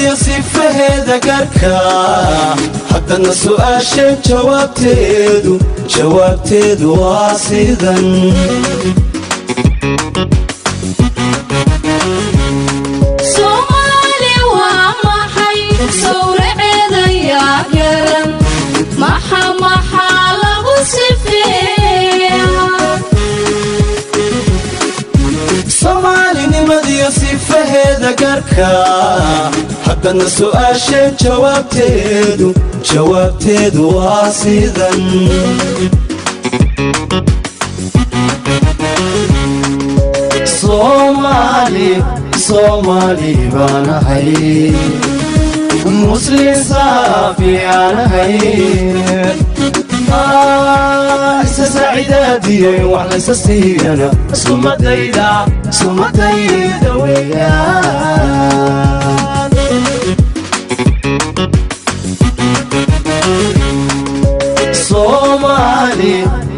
يا سفه ذكرك حتى السؤال جوابتيدو واسيدا سومالي ومحي سورعيدا يا قرن محا لغو سفيها صومالي نمد يا سفه ذكرك حتى السؤال جوابتيدو واسيدا صومالي بانا هاي مسلم صافي انا هاي سعيداتي وعلى اساسي انا سمتيدا ويا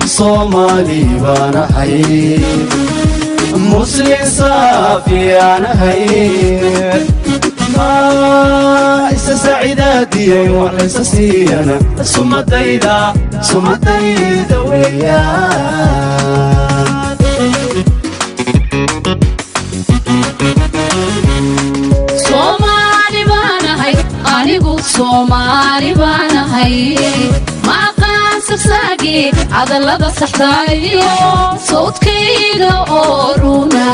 صومالي بانا هاي مسلم صافي انا هاي سعيداتي وعلى اساسي انا سمتيدا ويا Somali bana hay anigu Somali bana hay ma qansaqsagi adalada saxdaayo sawdkayga oruna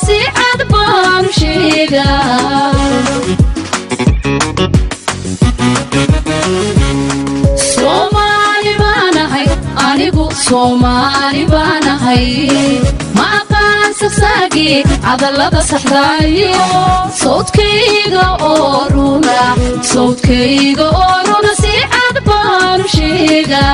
si cad baan sheega Somali bana hay anigu Somali bana hay ma qansaqsagi adalada saxdaayo sawdkayga oruna si cad baan sheega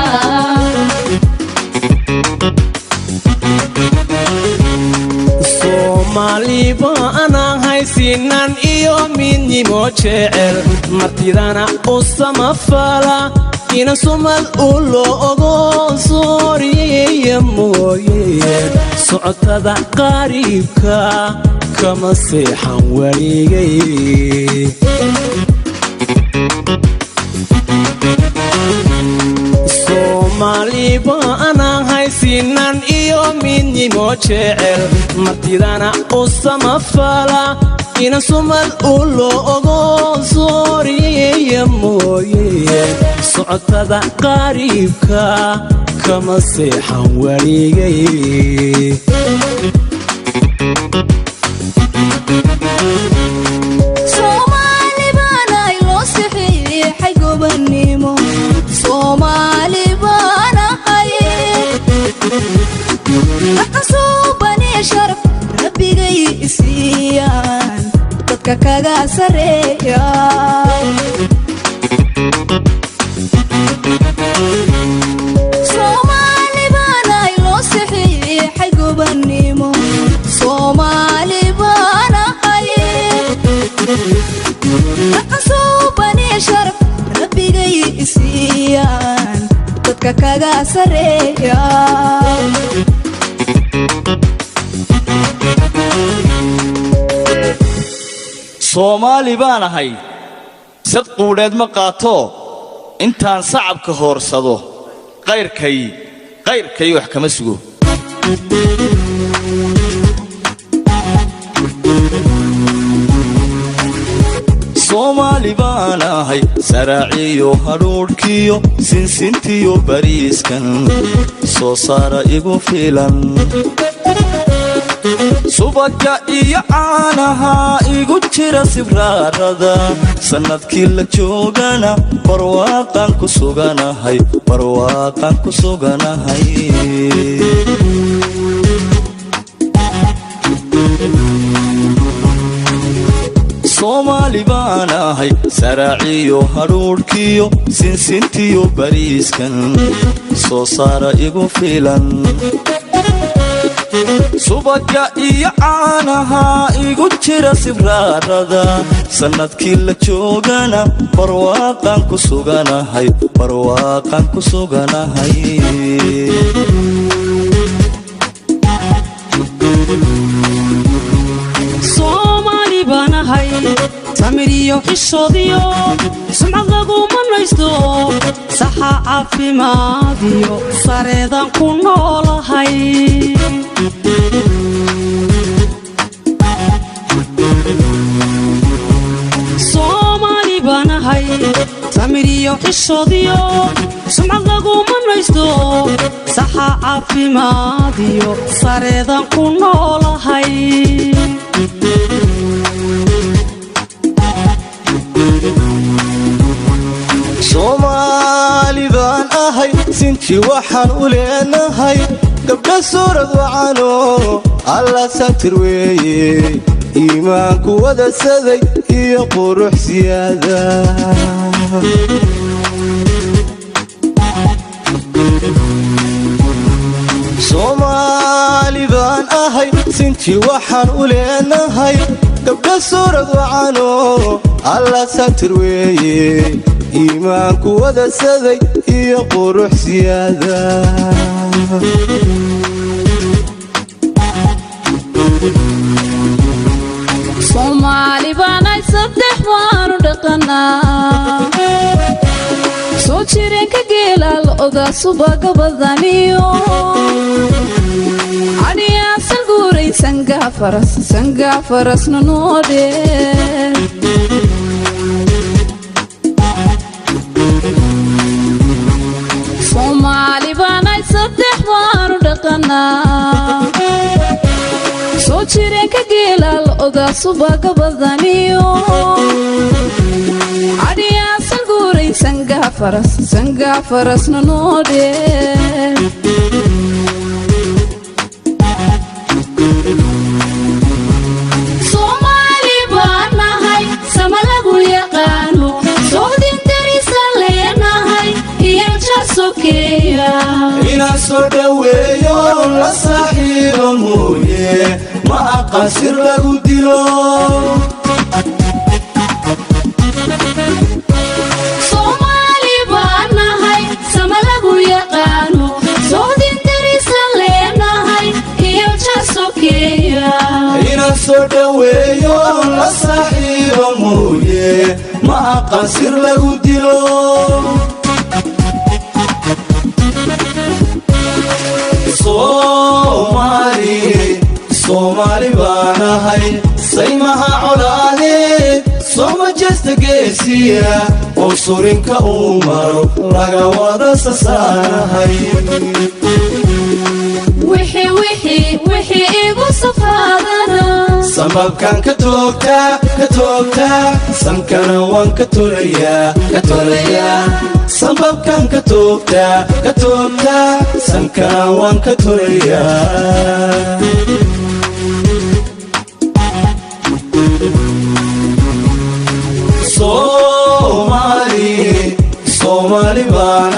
Somali bana hay sinan iyo midnimo jecel martidana u samafala ina sumal ulo ogo sooriye mooye socotada qariibka kama seexan waligay Somali bana hay sinan iyo midnimo jecel martidana u samafala ina sumal ulo ogo sooriye mooye socotada qariibka kama seexan waligay Somali bana loo saxiixay gobonimo Somali bana hay aqsuubani sharaf rabbigay isiyaan dadka kaga sareeya Somali bana loo saxiixay gobonimo Somali bana hay aqsuubani sharaf rabbigay isiyaan dadka kaga sareeya Somali baan ahay sad quuleed ma qaato intaan sacabka hoorsado qayrkay wax kama sugo Somali baan ahay saraaciyo haruurkiyo sinsintiyo bariiskan soo saara igu filan subaka iyo caanaha igu jira sibraarada sanadkii la joogana barwaaqan ku suganahay Somali baan ahay saraaciyo haruurkiyo sinsintiyo bariiskan soo saara igu filan subaka iyo caanaha igu jira sibraarada sanadkii la joogana barwaaqan ku suganahay Somali bana hay samiriyo xishoodiyo sumcad laguma naysto saxa caafimaadiyo sareedan ku noolahay Soomaali banahay samiriyo xishoodiyo sumcad laguma naysto saxa caafimaadiyo sareedan ku noolahay Soomaali baan ahay sinti waxaan u leenahay gabdha suurad wacano alla satir weeye iimaanku wada saday iyo qurux siyaada Soomaali baan ahay sinti waxaan u leenahay gabdha suurad wacano alla satir weeye iimaanku wada saday iyo qurux siyaada Soomaali baanay saddex waanu dhaqanaa soo jireenka geela lo'da subaga badaniyo adhiyaasan guuray sangaa farasna noo dheer Soomaali baanay saddex waanu dhaqanaa soo jireenka geela lo'da subaga badaniyo adhiyaasan guuray sangaa farasna noo dheer Soomaali baan nahay sama lagu yaqaano soodin darisan leenahay iyo jasokeeya inaan soo dhaweeyo la saaxiibo mooye ma aqasir lagu dilo Soomaali baan nahay sama lagu yaqaano soodin darisan leenahay iyo jasokeeya inaan soo dhaweeyo la saaxiibo mooye ma aqasir lagu dilo Soomaali baan ahay saymaha colaadeed sooma jeesta geesiya oo surinka uu maro laga wada sasaanahay wixii igu safaadana sababkan ka toogtaa sankana waan ka tolayaa sababkan ka toogtaa sankana waan ka tolayaa Soomaali baan